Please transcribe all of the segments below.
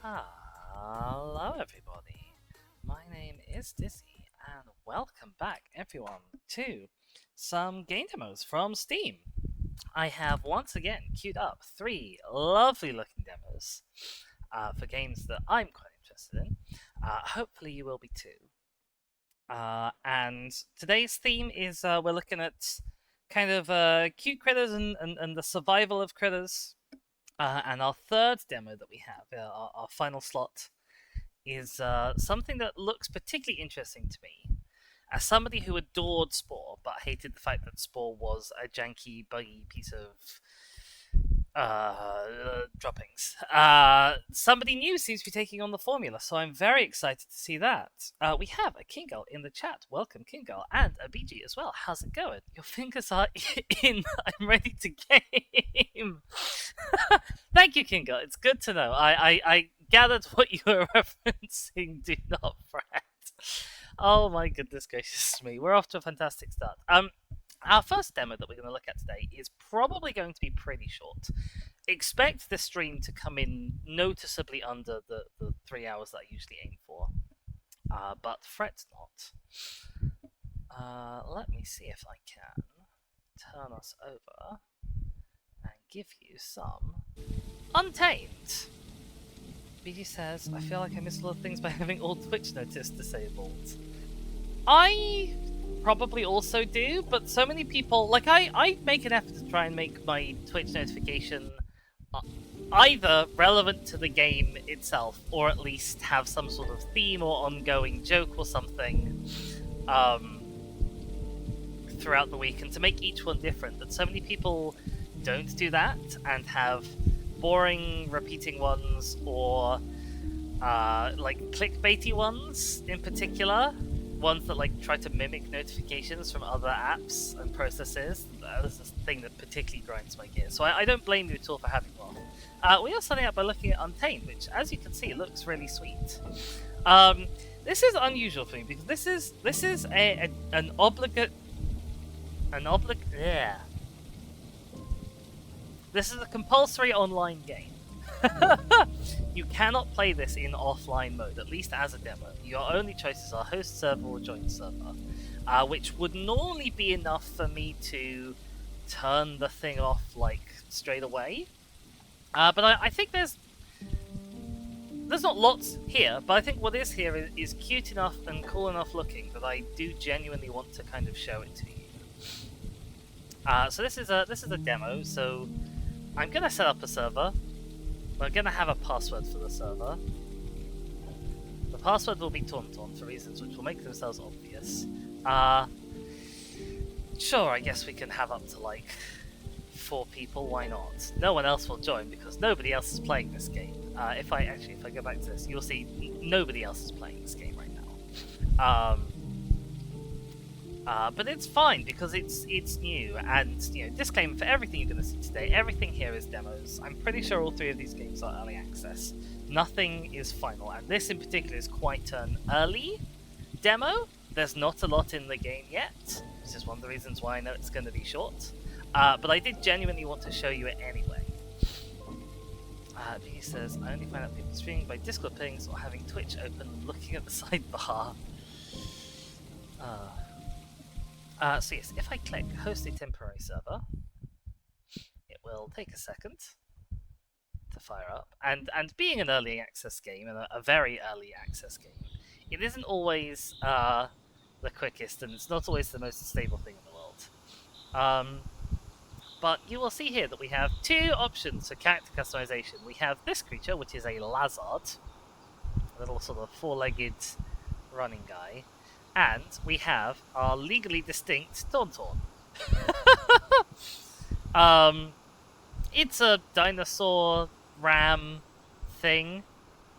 Hello everybody, my name is Dizzy and welcome back everyone to some game demos from Steam. I have once again queued up three lovely looking demos for games that I'm quite interested in. Hopefully you will be too. And today's theme is we're looking at kind of cute critters and the survival of critters. And our third demo that we have, our final slot, is something that looks particularly interesting to me. As somebody who adored Spore, but hated the fact that Spore was a janky, buggy piece of droppings, somebody new seems to be taking on the formula, so I'm very excited to see that. We have a Kingo in the chat. Welcome, Kingo, and a BG as well. How's it going? Your fingers are in. I'm ready to game. Thank you, Kingo. It's good to know. I gathered what you were referencing. Do not fret. Oh my goodness gracious me. We're off to a fantastic start. Our first demo that we're going to look at today is probably going to be pretty short. Expect the stream to come in noticeably under the 3 hours that I usually aim for. But fret not. Let me see if I can turn us over and give you some Untamed. BG says, I feel like I missed a lot of things by having all Twitch notice disabled. I probably also do, but so many people, like I make an effort to try and make my Twitch notification either relevant to the game itself, or at least have some sort of theme or ongoing joke or something throughout the week, and to make each one different. But so many people don't do that and have boring repeating ones, or like clickbaity ones in particular, ones that like try to mimic notifications from other apps and processes. This is the thing that particularly grinds my gears, so I don't blame you at all for having one. We are starting out by looking at Untamed, which, as you can see, looks really sweet. This is unusual for me because this is an obligate. Yeah. This is a compulsory online game. You cannot play this in offline mode, at least as a demo. Your only choices are host server or join server, which would normally be enough for me to turn the thing off like straight away. But I think there's not lots here, but I think what is here is cute enough and cool enough looking that I do genuinely want to kind of show it to you. So this is a demo. So I'm gonna set up a server. We're gonna have a password for the server. The password will be Tauntaun for reasons which will make themselves obvious. Sure, I guess we can have up to like 4 people. Why not? No one else will join because nobody else is playing this game. If I go back to this, you'll see nobody else is playing this game right now. But it's fine because it's new, and disclaimer for everything you're going to see today, everything here is demos. I'm pretty sure all 3 of these games are early access. Nothing is final, and this in particular is quite an early demo. There's not a lot in the game yet, which is one of the reasons why I know it's going to be short. But I did genuinely want to show you it anyway. He says, I only find out people streaming by Discord pings or having Twitch open and looking at the sidebar. So yes, if I click host a temporary server, it will take a second to fire up. And being an early access game, and a very early access game, it isn't always the quickest, and it's not always the most stable thing in the world. But you will see here that we have 2 options for character customization. We have this creature, which is a Lazard, a little sort of 4-legged running guy. And we have our legally distinct Tauntaun. It's a dinosaur ram thing.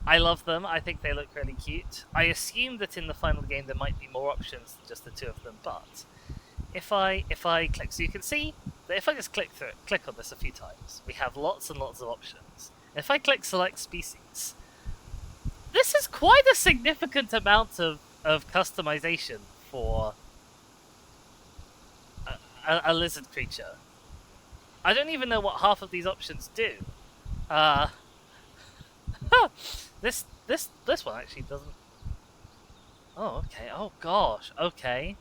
I love them. I think they look really cute. I assume that in the final game there might be more options than just the 2 of them, but if I click, so you can see that if I just click on this a few times, we have lots and lots of options. If I click select species, this is quite a significant amount of customization for a lizard creature. I don't even know what half of these options do. This one actually doesn't. Oh, okay. Oh gosh. Okay.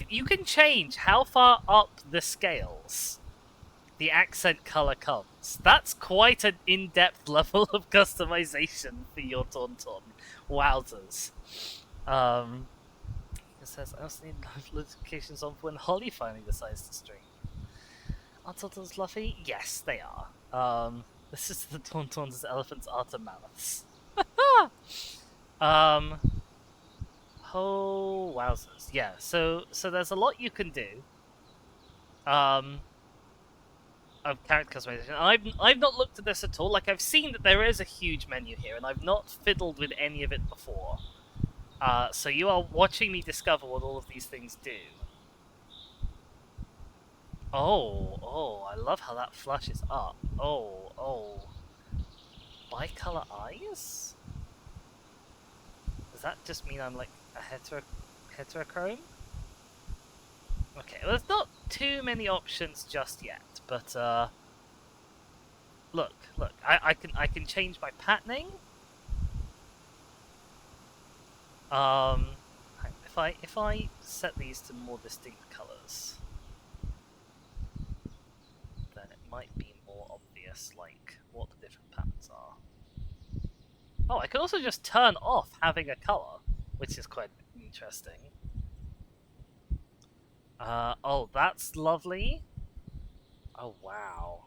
You can change how far up the scales the accent color comes. That's quite an in-depth level of customization for your Tauntaun. Wowzers. It says I also need notifications on when Holly finally decides to stream. Are Tauntauns fluffy? Yes, they are. This is the Tauntauns elephants are to mouths. um, oh wowzers! Yeah, so there's a lot you can do. Of character customization. I've not looked at this at all. Like I've seen that there is a huge menu here, and I've not fiddled with any of it before. So you are watching me discover what all of these things do. Oh, I love how that flushes up. Oh. Bicolor eyes? Does that just mean I'm like a heterochrome? Okay, well, there's not too many options just yet, but look, I can change my patterning. If I set these to more distinct colors, then it might be more obvious, like what the different patterns are. Oh, I can also just turn off having a color, which is quite interesting. Oh, that's lovely. Oh, wow.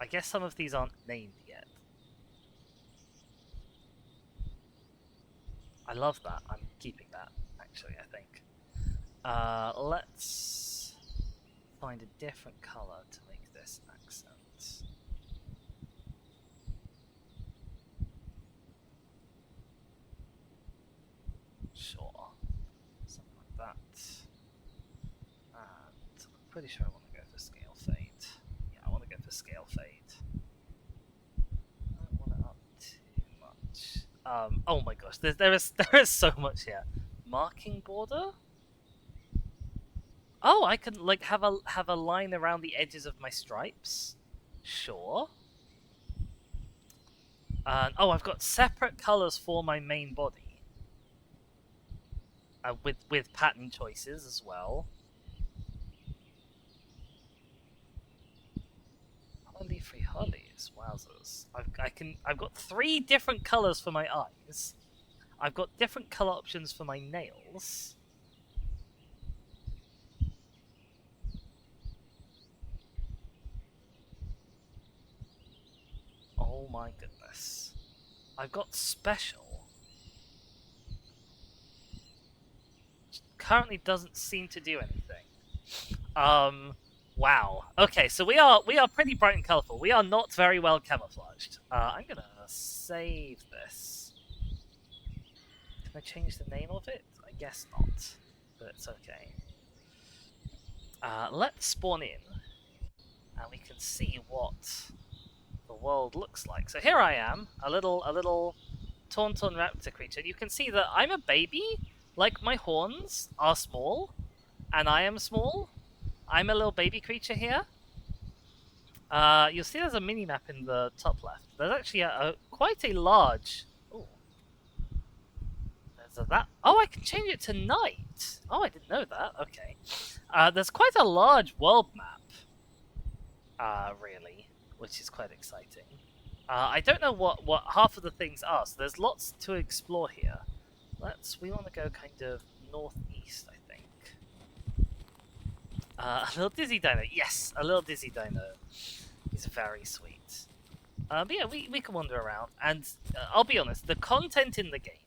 I guess some of these aren't named yet. I love that. I'm keeping that, actually, I think. Let's find a different color to make this accent. Sure. Something like that. And I'm pretty sure I want to go for scale fade. Yeah, I want to go for scale fade. I don't want it up too much. Oh my gosh, there is so much here. Marking border? Oh, I can like have a line around the edges of my stripes. Sure. Oh, I've got separate colors for my main body. With pattern choices as well. Holy free hollies, wowzers! I've got 3 different colors for my eyes. I've got different color options for my nails. Oh my goodness! I've got special. Currently doesn't seem to do anything. Wow. Okay, so we are pretty bright and colorful. We are not very well camouflaged. I'm gonna save this. Can I change the name of it? I guess not, but it's okay. Let's spawn in, and we can see what the world looks like. So here I am, a little Tauntaun raptor creature. You can see that I'm a baby. Like my horns are small, and I am small. I'm a little baby creature here. You'll see there's a mini map in the top left. There's actually quite a large. Ooh. There's that. Oh, I can change it to night. Oh, I didn't know that. Okay. There's quite a large world map. Really, which is quite exciting. I don't know what half of the things are, so there's lots to explore here. We want to go kind of northeast, I think. A little Dizzy Dino. Yes, a little Dizzy Dino. He's very sweet. But yeah, we can wander around, and I'll be honest, the content in the game,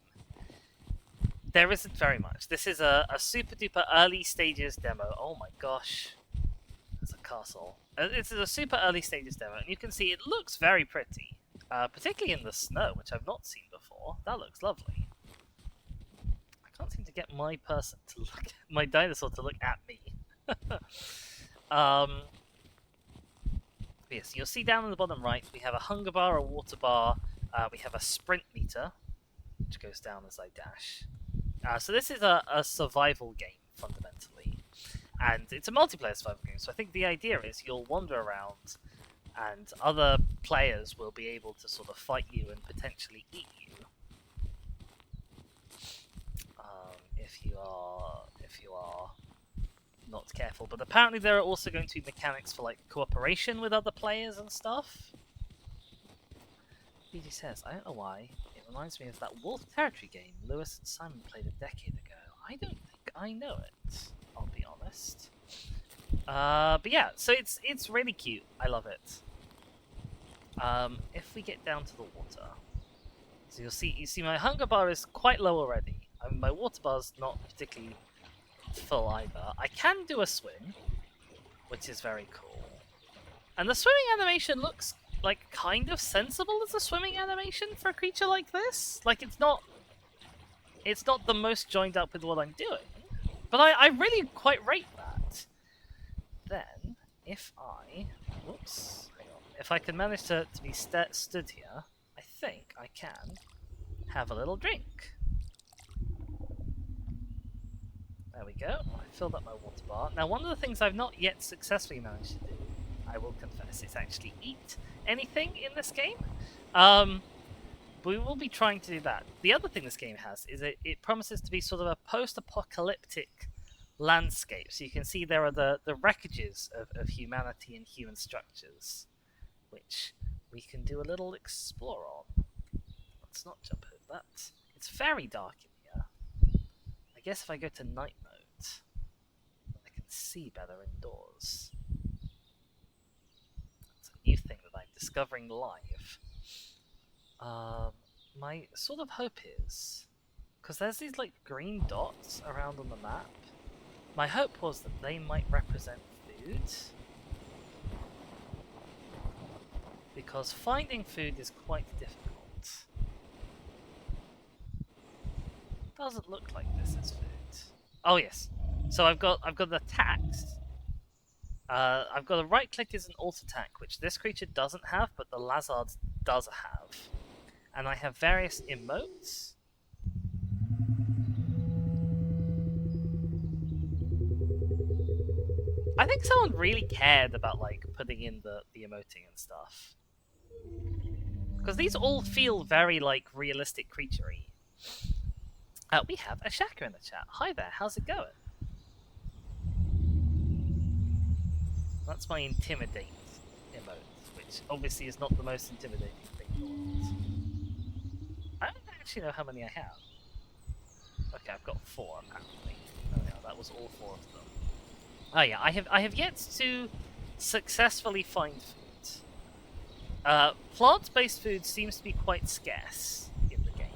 there isn't very much. This is a super duper early stages demo. Oh my gosh. There's a castle. This is a super early stages demo, and you can see it looks very pretty. Particularly in the snow, which I've not seen before. That looks lovely. I can't seem to get my person to look at, my dinosaur to look at me. Yes, you'll see down in the bottom right, we have a hunger bar, a water bar, we have a sprint meter, which goes down as I dash. So this is a survival game, fundamentally. and it's a multiplayer survival game. So I think the idea is you'll wander around, and other players will be able to sort of fight you and potentially eat you. If you are not careful. But apparently there are also going to be mechanics for like cooperation with other players and stuff. BG says, I don't know why, it reminds me of that Wolf Territory game Lewis and Simon played a decade ago. I don't think I know it, I'll be honest. But yeah, so it's really cute. I love it. If we get down to the water, so you see my hunger bar is quite low already. I mean, my water bar's not particularly full either. I can do a swim, which is very cool. And the swimming animation looks like kind of sensible as a swimming animation for a creature like this. Like it's not the most joined up with what I'm doing, but I really quite rate that. Then if I, whoops, hang on, if I can manage to be stood here, I think I can have a little drink. There we go. I filled up my water bar. Now, one of the things I've not yet successfully managed to do, I will confess, is actually eat anything in this game. We will be trying to do that. The other thing this game has is it promises to be sort of a post-apocalyptic landscape. So you can see there are the wreckages of humanity and human structures, which we can do a little explore on. Let's not jump over that. It's very dark in here. I guess if I go to night mode, I can see better indoors. That's a new thing that I'm discovering live. My sort of hope is, because there's these like green dots around on the map, my hope was that they might represent food. Because finding food is quite difficult. Doesn't look like this is food. Oh yes. So I've got the attacks. I've got a right click is an alt attack, which this creature doesn't have, but the Lazard does have. And I have various emotes. I think someone really cared about like putting in the emoting and stuff. Because these all feel very like realistic creature-y. We have a Shaka in the chat. Hi there, how's it going? That's my intimidate emote, which obviously is not the most intimidating thing in the world. I don't actually know how many I have. Okay, I've got 4 apparently. Oh yeah, that was all 4 of them. Oh yeah, I have yet to successfully find food. Plant-based food seems to be quite scarce in the game.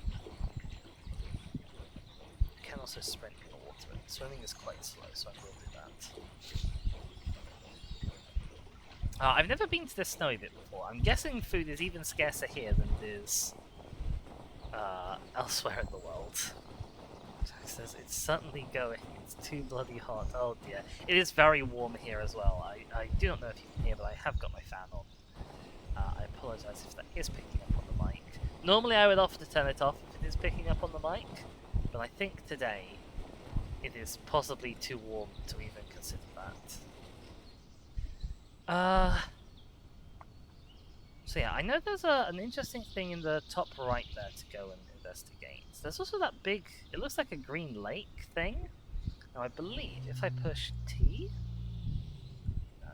You can also sprint in the water, but swimming is quite slow, so I will do that. I've never been to this snowy bit before. I'm guessing food is even scarcer here than it is elsewhere in the world. Jack says it's certainly going. It's too bloody hot. Oh dear. It is very warm here as well. I do not know if you can hear, but I have got my fan on. I apologise if that is picking up on the mic. Normally I would offer to turn it off if it is picking up on the mic, but I think today it is possibly too warm to even consider that. So yeah, I know there's an interesting thing in the top right there to go and investigate. There's also that big, it looks like a green lake thing. Now I believe if I push T... No.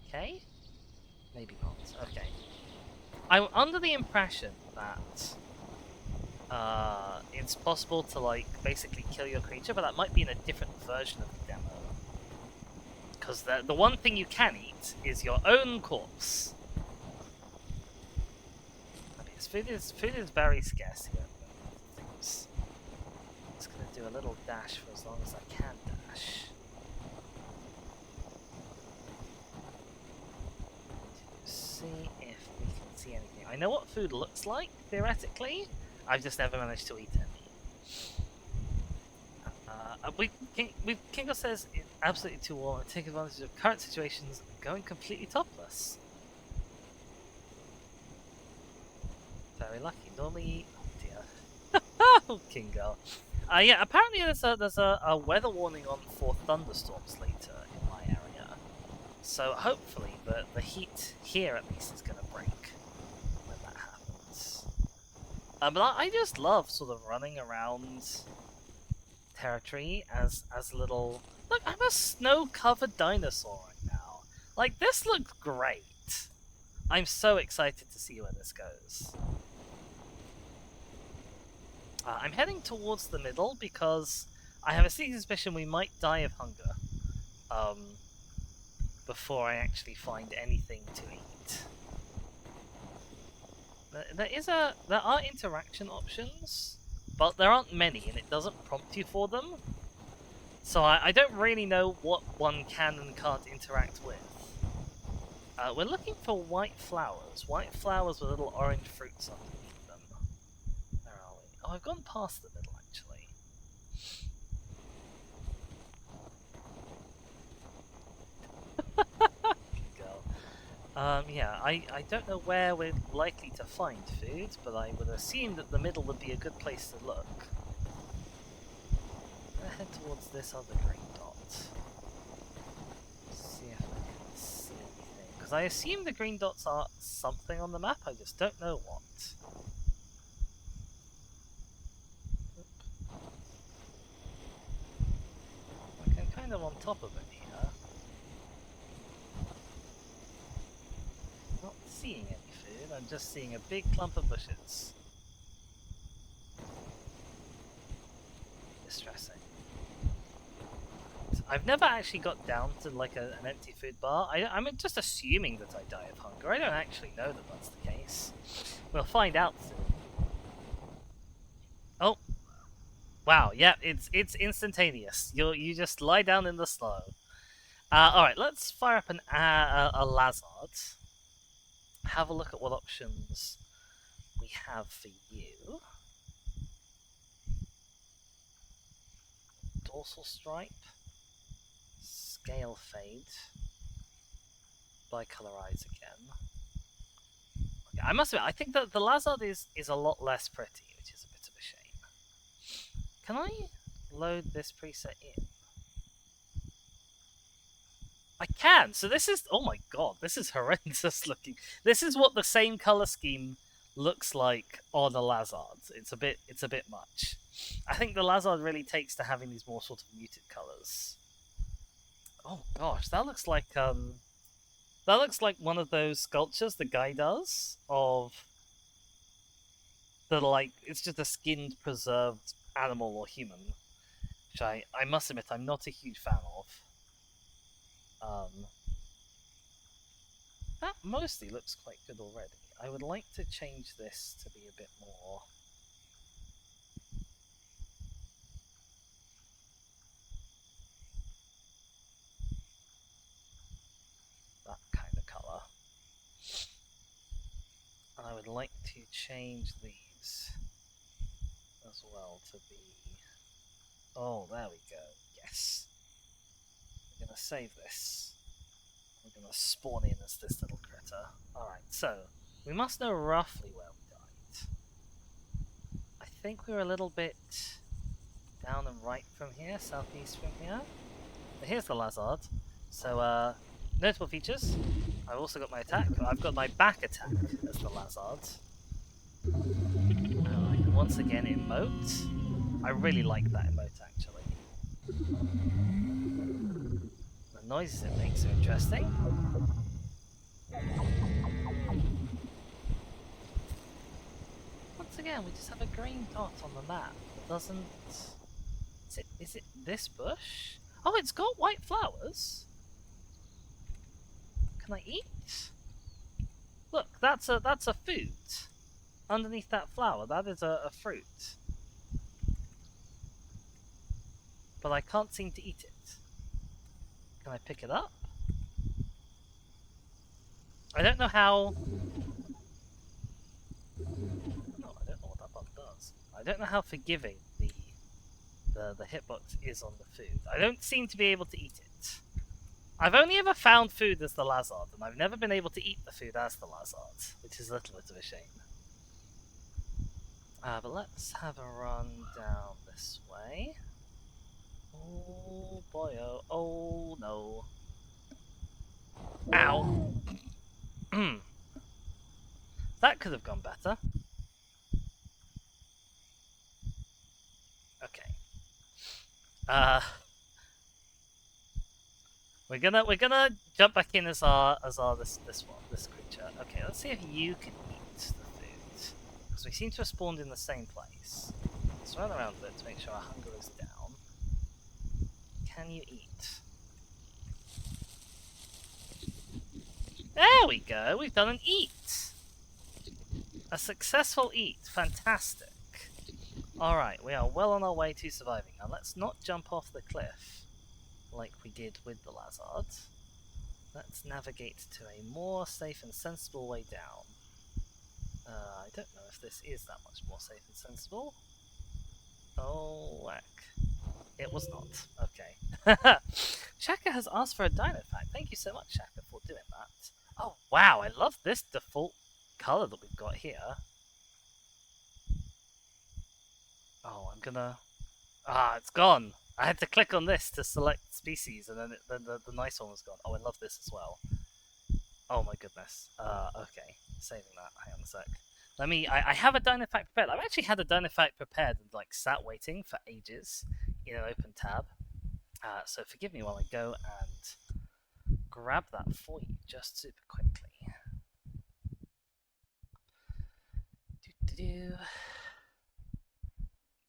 Okay. Maybe not. Okay. I'm under the impression that it's possible to like basically kill your creature, but that might be in a different version of the demo. Because the one thing you can eat is your own corpse. Food is very scarce here. I'm just gonna do a little dash for as long as I can dash. To see if we can see anything. I know what food looks like, theoretically. I've just never managed to eat any. Kingo says it's absolutely too warm. Take advantage of current situations, going completely topless. Very lucky. Normally, oh dear. Oh, Kingo. Yeah, apparently there's a weather warning on for thunderstorms later in my area. So hopefully the heat here at least is going to break when that happens. But I just love sort of running around territory as little... Look, I'm a snow-covered dinosaur right now. Like, this looks great. I'm so excited to see where this goes. I'm heading towards the middle because I have a sneaking suspicion we might die of hunger before I actually find anything to eat. There are interaction options, but there aren't many, and it doesn't prompt you for them. So I don't really know what one can and can't interact with. We're looking for white flowers with little orange fruits underneath them. Where are we? Oh, I've gone past the middle, actually. Girl. Yeah, I don't know where we're likely to find food, but I would assume that the middle would be a good place to look. I'm gonna head towards this other green dot. See if I can see anything. Because I assume the green dots are something on the map, I just don't know what. Like, I'm kind of on top of it here. Not seeing any food, I'm just seeing a big clump of bushes. Distressing. I've never actually got down to like an empty food bar. I'm just assuming that I die of hunger. I don't actually know that that's the case. We'll find out soon. Oh, wow! Yeah, it's instantaneous. You just lie down in the snow. All right, let's fire up a lazard. Have a look at what options we have for you. Dorsal stripe. Scale fade. Bicolorize again. Okay, I must admit, I think that the lazard is a lot less pretty, which is a bit of a shame. Can I load this preset in? I can! So this is... Oh my god, this is horrendous looking. This is what the same color scheme looks like on a lazard. It's a bit much. I think the lazard really takes to having these more sort of muted colors. Oh gosh, that looks like one of those sculptures the guy does of the, like, it's just a skinned preserved animal or human, which I must admit I'm not a huge fan of. That mostly looks quite good already. I would like to change this to be a bit more... that kind of colour. And I would like to change these as well to be... Oh, there we go. Yes. I'm going to save this. We're going to spawn in as this little critter. Alright, so we must know roughly where we died. I think we were a little bit down and right from here, southeast from here. But here's the lazard. So, notable features. I've also got my attack. I've got my back attack as the lazard. I can once again emote. I really like that emote, actually. The noises it makes are interesting. Once again, we just have a green dot on the map. It doesn't... Is it this bush? Oh, it's got white flowers. Can I eat? Look, that's a food. Underneath that flower, that is a fruit. But I can't seem to eat it. Can I pick it up? I don't know how... No, I don't know what that button does. I don't know how forgiving the hitbox is on the food. I don't seem to be able to eat it. I've only ever found food as the lazard, and I've never been able to eat the food as the lazard, which is a little bit of a shame. But let's have a run down this way. Oh boy, oh no. Ow! That could have gone better. Okay. We're gonna jump back in as our this creature. Okay, let's see if you can eat the food, because we seem to have spawned in the same place. Let's run around a bit to make sure our hunger is down. Can you eat? There we go. We've done an eat. A successful eat. Fantastic. All right, we are well on our way to surviving. Now let's not jump off the cliff like we did with the Lazard. Let's navigate to a more safe and sensible way down. I don't know if this is that much more safe and sensible. Oh, whack. It was not. Okay. Shaka has asked for a dino fact. Thank you so much, Shaka, for doing that. Oh, wow, I love this default colour that we've got here. Oh, I'm gonna... Ah, it's gone! I had to click on this to select species, and then, the nice one was gone. Oh, I love this as well. Oh my goodness. Okay. Saving that. Hang on a sec. Let me... I have a dino fact prepared. I've actually had a dino fact prepared and, like, sat waiting for ages in an open tab. So forgive me while I go and grab that for you just super quickly.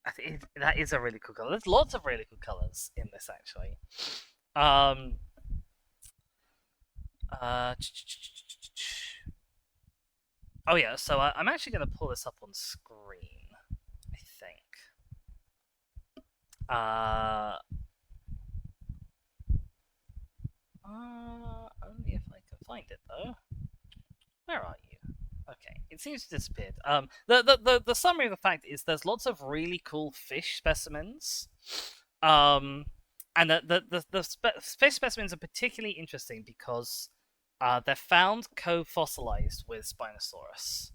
I think that is a really cool color. There's lots of really cool colors in this, actually. Oh yeah, so I'm actually going to pull this up on screen, I think. Only if I can find it, though. Where are you? Okay, it seems to have disappeared. The summary of the fact is there's lots of really cool fish specimens. And the fish specimens are particularly interesting because they're found co-fossilized with Spinosaurus.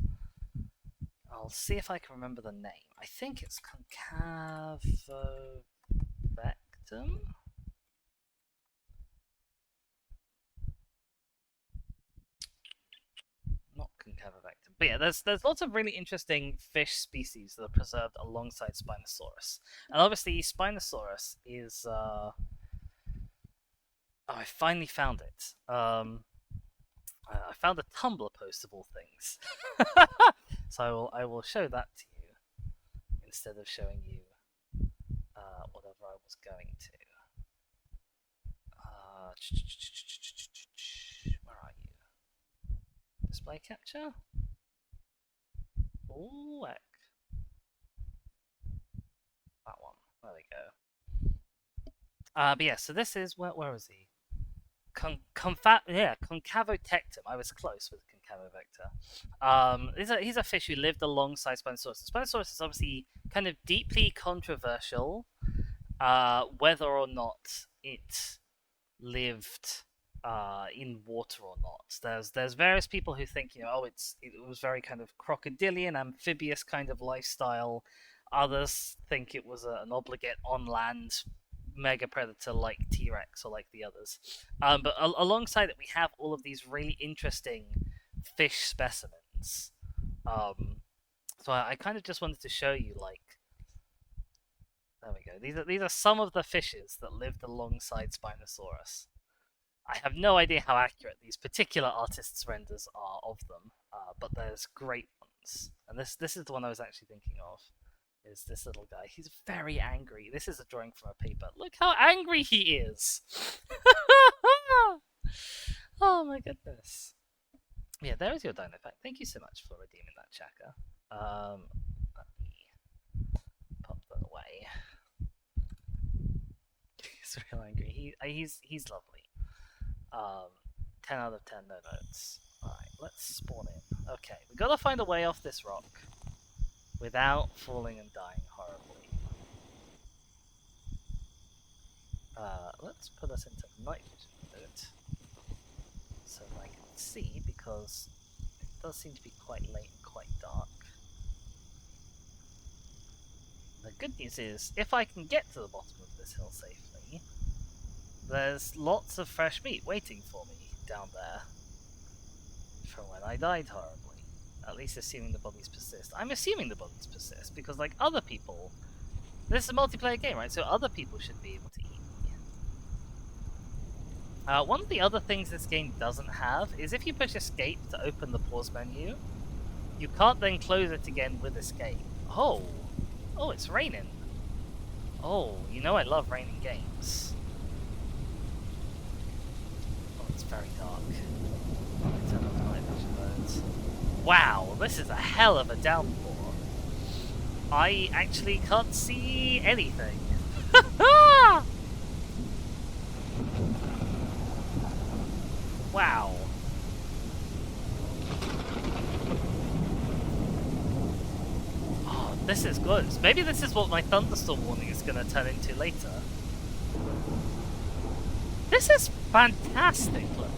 I'll see if I can remember the name. I think it's Concavovectum? Not Concavovectum. But yeah, there's lots of really interesting fish species that are preserved alongside Spinosaurus. And obviously Spinosaurus is oh, I finally found it. I found a Tumblr post of all things. So I will show that to you instead of showing you whatever I was going to. Where are you? Display capture? Ooh, heck. That one. There we go. But yeah, so this is where was he? Concavotectum. I was close with Concavovector. He's a fish who lived alongside Spinosaurus. Spinosaurus is obviously kind of deeply controversial, whether or not it lived in water or not. There's various people who think, it was very kind of crocodilian, amphibious kind of lifestyle. Others think it was an obligate on land mega predator like T-Rex or like the others. But alongside it, we have all of these really interesting fish specimens. So I kind of just wanted to show you, like, there we go. These are some of the fishes that lived alongside Spinosaurus. I have no idea how accurate these particular artists' renders are of them, but there's great ones. And this is the one I was actually thinking of. Is this little guy. He's very angry. This is a drawing from a paper. Look how angry he is! Oh my goodness. Yeah, there is your dino pack. Thank you so much for redeeming that, Chaka. Let me pop that away. He's real angry. He's lovely. 10 out of 10, no notes. Alright, let's spawn in. Okay, we gotta find a way off this rock without falling and dying horribly. Let's put us into night vision mode so I can see, because it does seem to be quite late and quite dark. The good news is, if I can get to the bottom of this hill safely, there's lots of fresh meat waiting for me down there from when I died horribly. At least assuming the bodies persist. I'm assuming the bodies persist, because like other people... This is a multiplayer game, right? So other people should be able to eat me. One of the other things this game doesn't have is if you push escape to open the pause menu, you can't then close it again with escape. Oh! Oh, it's raining. Oh, you know I love raining games. Oh, it's very dark. I'll turn off night vision modes. Wow, this is a hell of a downpour. I actually can't see anything. Wow. Oh, this is good. Maybe this is what my thunderstorm warning is going to turn into later. This is fantastic, look.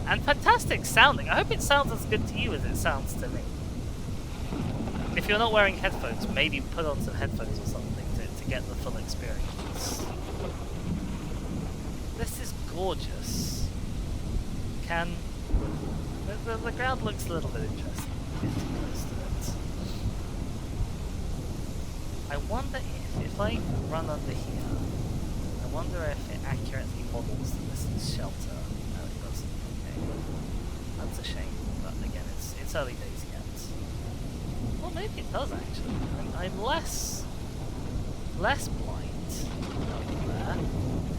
And fantastic sounding. I hope it sounds as good to you as it sounds to me. If you're not wearing headphones, maybe put on some headphones or something to get the full experience. This is gorgeous. The ground looks a little bit interesting. Get too close to it. I wonder if I run under here, I wonder if it accurately models that this is shelter. No, it doesn't. Okay. That's a shame, but again, it's early days yet. Well, maybe it does actually. I'm less blind over there than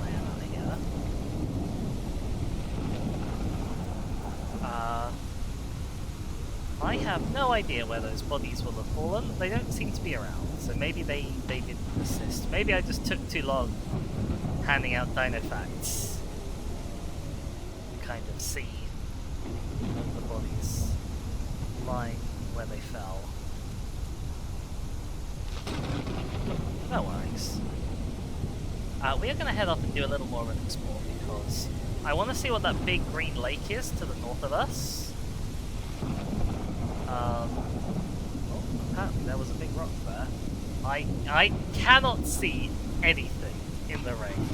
I am out here. I have no idea where those bodies will have fallen. They don't seem to be around, so maybe they didn't persist. Maybe I just took too long handing out dino facts. Kind of see the bodies lying where they fell. No worries. We are going to head off and do a little more of an explore because I want to see what that big green lake is to the north of us. Oh, apparently there was a big rock there. I cannot see anything in the rain.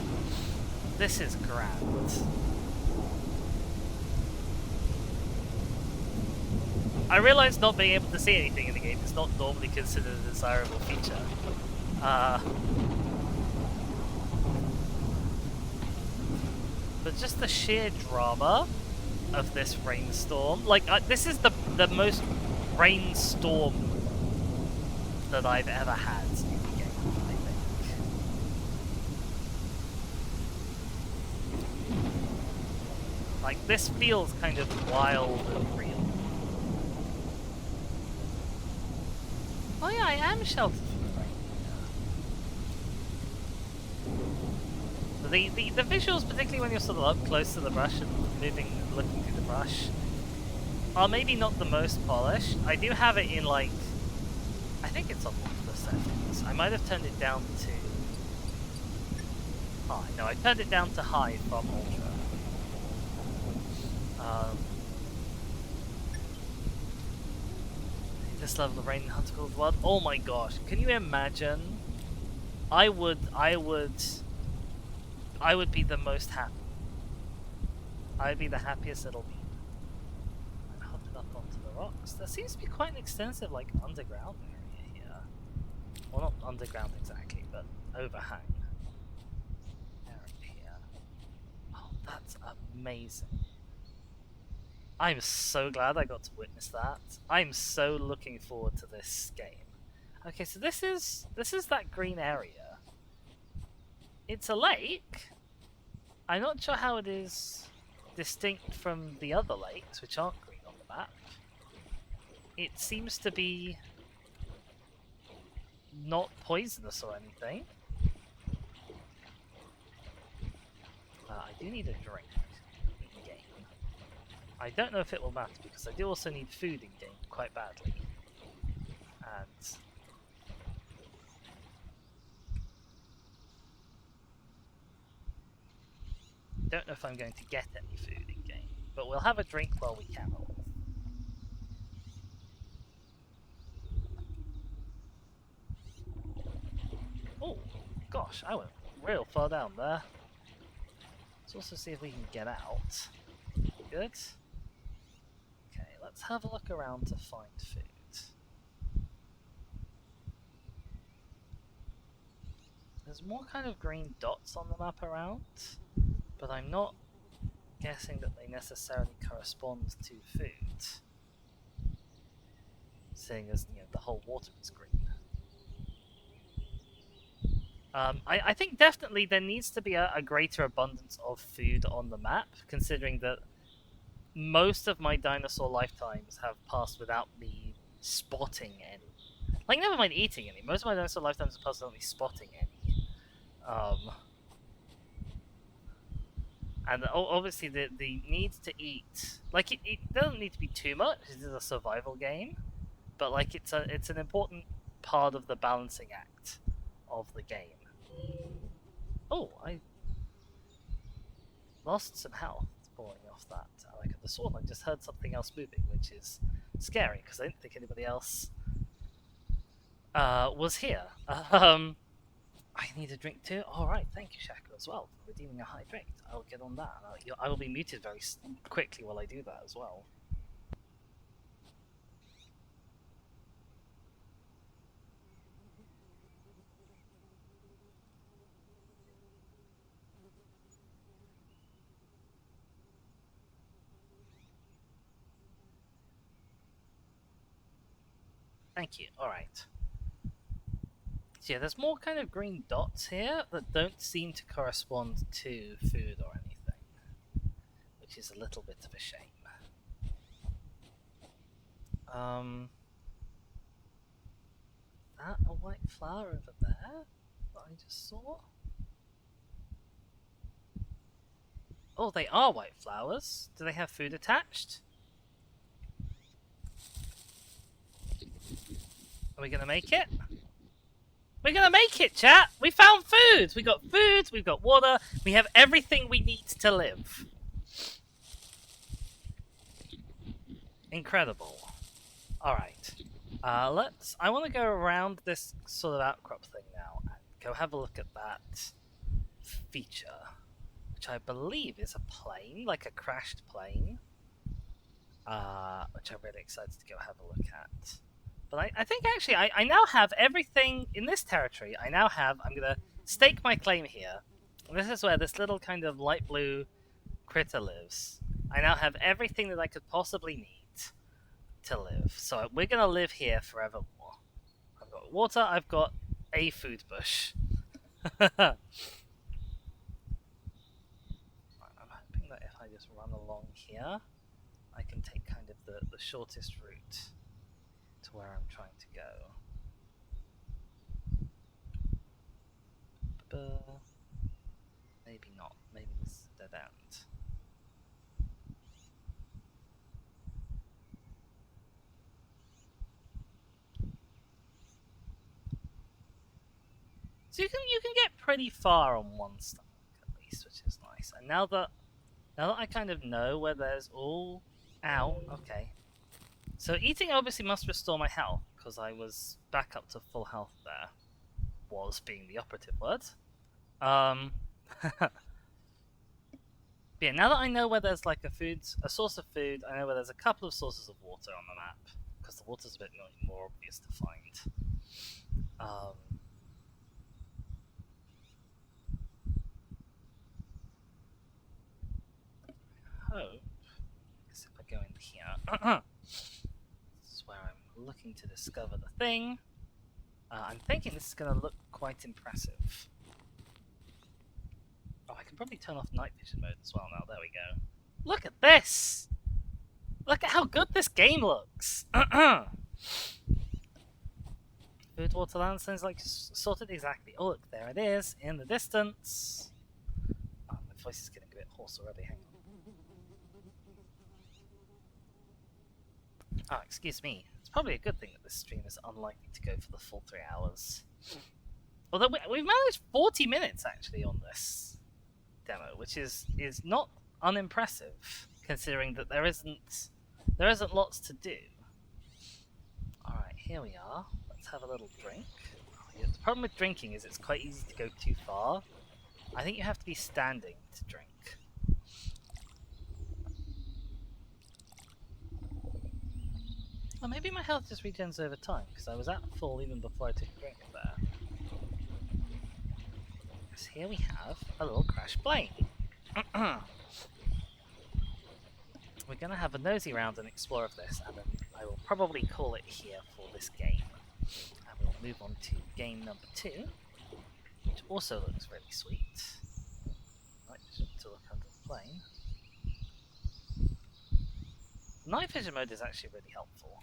This is grand. I realise not being able to see anything in the game is not normally considered a desirable feature. But just the sheer drama of this rainstorm, like this is the most rainstorm that I've ever had in the game, I think. Like this feels kind of wild and real. Oh yeah, I am sheltered from the rain. The visuals, particularly when you're sort of up close to the brush and moving and looking through the brush, are maybe not the most polished. I do have it in like, I think it's on the settings. I might have turned it down to high. No, I turned it down to high from ultra. This level of rain in Hunter Called World. Oh my gosh, can you imagine? I would be the most happy. I'd be the happiest little bean. I'm hopping up onto the rocks. There seems to be quite an extensive like underground area here. Well, not underground exactly, but overhang area here. Oh, that's amazing. I'm so glad I got to witness that. I'm so looking forward to this game. Okay, so this is that green area. It's a lake. I'm not sure how it is distinct from the other lakes, which aren't green on the map. It seems to be not poisonous or anything. I do need a drink in game. I don't know if it will matter because I do also need food in game quite badly. And don't know if I'm going to get any food in game, but we'll have a drink while we can. gosh, I went real far down there. Let's also see if we can get out. Good. Okay, let's have a look around to find food. There's more kind of green dots on the map around, but I'm not guessing that they necessarily correspond to food, seeing as the whole water is green. I think definitely there needs to be a greater abundance of food on the map, considering that most of my dinosaur lifetimes have passed without me spotting any. Like, never mind eating any. Most of my dinosaur lifetimes have passed without me spotting any. And obviously the need to eat, like, it doesn't need to be too much. This is a survival game, but like it's an important part of the balancing act of the game. Oh, I lost some health falling off that. Like at the sword, I just heard something else moving, which is scary because I didn't think anybody else was here. I need a drink too. All right, thank you, Shackle, as well, for redeeming a high drink. I'll get on that. I will be muted very quickly while I do that as well. Thank you. All right. So yeah, there's more kind of green dots here that don't seem to correspond to food or anything, which is a little bit of a shame. That a white flower over there that I just saw? Oh, they are white flowers. Do they have food attached? Are we gonna make it? We're gonna make it, chat! We found food! We got food, we've got water, we have everything we need to live. Incredible. Alright. I want to go around this sort of outcrop thing now and go have a look at that feature, which I believe is a plane, like a crashed plane, which I'm really excited to go have a look at. But I think actually I now have everything in this territory. I'm going to stake my claim here. This is where this little kind of light blue critter lives. I now have everything that I could possibly need to live. So we're going to live here forevermore. I've got water, I've got a food bush. I'm hoping that if I just run along here, I can take kind of the shortest route to where I'm trying to go. Maybe not. Maybe this is a dead end. So you can get pretty far on one stomach at least, which is nice. And now that I kind of know where there's all ow, okay. So eating obviously must restore my health, because I was back up to full health there. Was being the operative word. But yeah, now that I know where there's like a source of food, I know where there's a couple of sources of water on the map, because the water's a bit more obvious to find. I guess if I go in here, this is where I'm looking to discover the thing. I'm thinking this is going to look quite impressive. Oh, I can probably turn off night vision mode as well now. There we go. Look at this! Look at how good this game looks! Food, water, land, sounds like sorted exactly. Oh, look, there it is, in the distance. Oh, my voice is getting a bit hoarse already. Hang on. Oh, excuse me. It's probably a good thing that this stream is unlikely to go for the full 3 hours. Although we've managed 40 minutes actually on this demo, which is not unimpressive, considering that there isn't lots to do. Alright, here we are. Let's have a little drink. Oh Yeah, the problem with drinking is it's quite easy to go too far. I think you have to be standing to drink. Well, maybe my health just regens over time, because I was at full even before I took a drink there. So here we have a little crash plane. We're going to have a nosy round and explore of this, and then I will probably call it here for this game. And we'll move on to game number 2, which also looks really sweet. Night vision to look under the plane. Night vision mode is actually really helpful.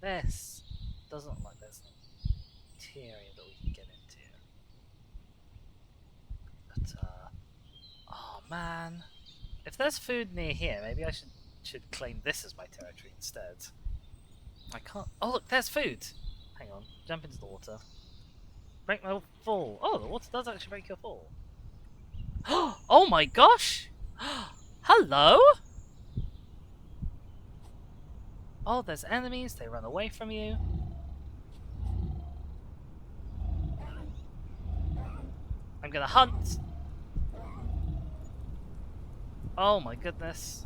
This doesn't look like there's an interior that we can get into. But, oh man. If there's food near here, maybe I should claim this as my territory instead. I can't. Oh look, there's food! Hang on, jump into the water. Break my fall. Oh, the water does actually break your fall. Oh my gosh! Hello? Oh, there's enemies, they run away from you. I'm gonna hunt! Oh my goodness.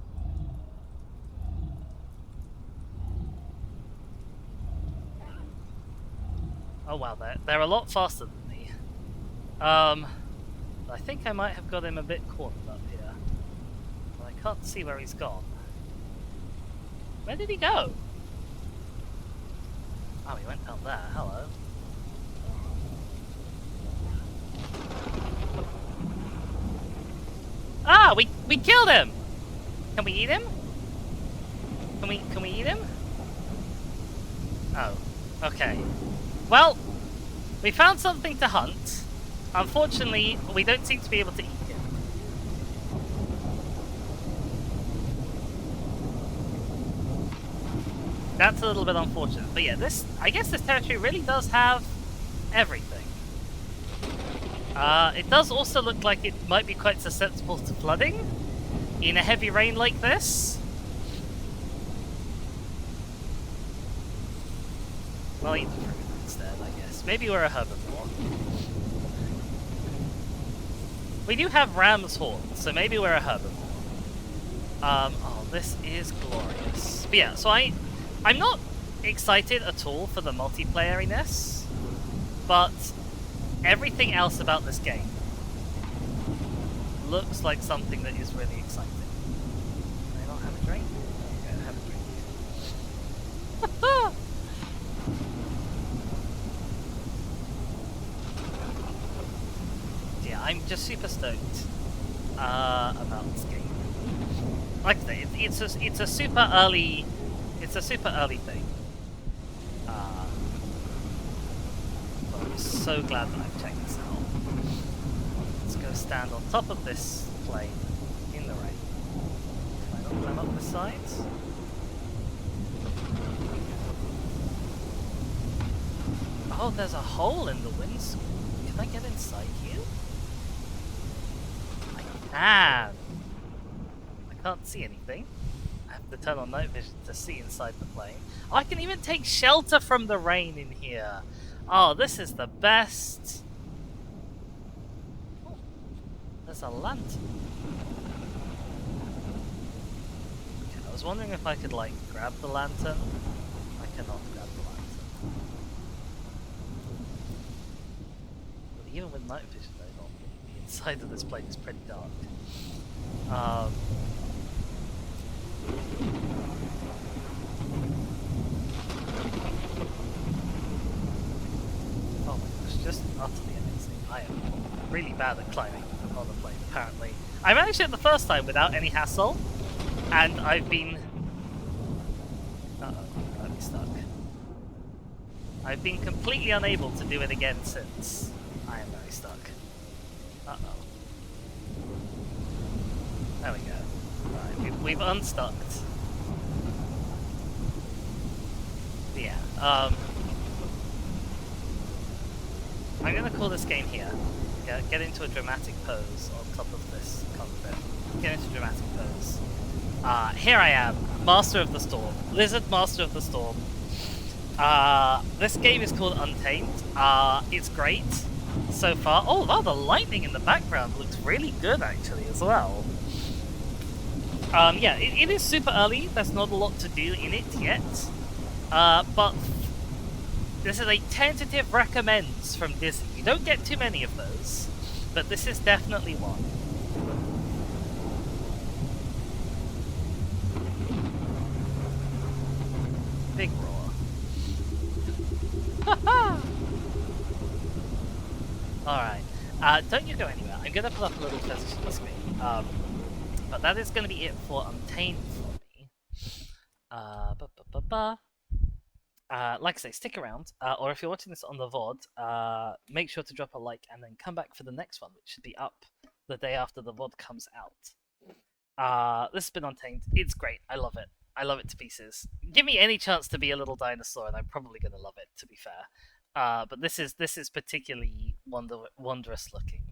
Oh wow, they're a lot faster than me. I think I might have got him a bit cornered up here. But I can't see where he's gone. Where did he go? Oh, he went down there. Hello. Ah, we killed him. Can we eat him? Can we eat him? Oh, okay. Well, we found something to hunt. Unfortunately, we don't seem to be able to eat him. That's a little bit unfortunate. But yeah, I guess this territory really does have everything. It does also look like it might be quite susceptible to flooding in a heavy rain like this. Well, eat the fruit instead, I guess. Maybe we're a herbivore. We do have ram's horns, so maybe we're a herbivore. Oh, this is glorious. But yeah, so I'm not excited at all for the multiplayer-iness, but everything else about this game looks like something that is really exciting. Can I not have a drink? Okay, have a drink. Yeah, I'm just super stoked about this game. Like I say, it's a super early thing. But I'm so glad that I've checked this out. Let's go stand on top of this plane in the rain. Can I not climb up the sides? Oh, there's a hole in the windscreen. Can I get inside you? I can. I can't see anything. I have to turn on night vision to see inside the plane. Oh, I can even take shelter from the rain in here. Oh, this is the best. Oh, there's a lantern. Okay, I was wondering if I could, like, grab the lantern. I cannot grab the lantern. But even with night vision, though, the inside of this plane is pretty dark. Oh my gosh, just utterly amazing. I am really bad at climbing on the plane, apparently. I managed it the first time without any hassle, and I've been... Uh-oh, I'm stuck. I've been completely unable to do it again since. I am very stuck. Uh-oh. There we go. Right, we've unstucked. Yeah, I'm gonna call this game here. Get into a dramatic pose on top of this cockpit. Get into dramatic pose. Here I am, Master of the Storm. Lizard Master of the Storm. This game is called Untamed. It's great so far. Oh wow, the lightning in the background looks really good actually as well. Yeah, it is super early. There's not a lot to do in it yet. But this is a tentative recommends from Disney. You don't get too many of those, but this is definitely one. Big roar. Alright. Don't you go anywhere. I'm gonna put up a little position on the screen. But that is gonna be it for Untamed for me. Like I say, stick around, or if you're watching this on the VOD, make sure to drop a like and then come back for the next one, which should be up the day after the VOD comes out. This has been Untamed. It's great. I love it. I love it to pieces. Give me any chance to be a little dinosaur, and I'm probably gonna love it. To be fair, but this is particularly wondrous looking.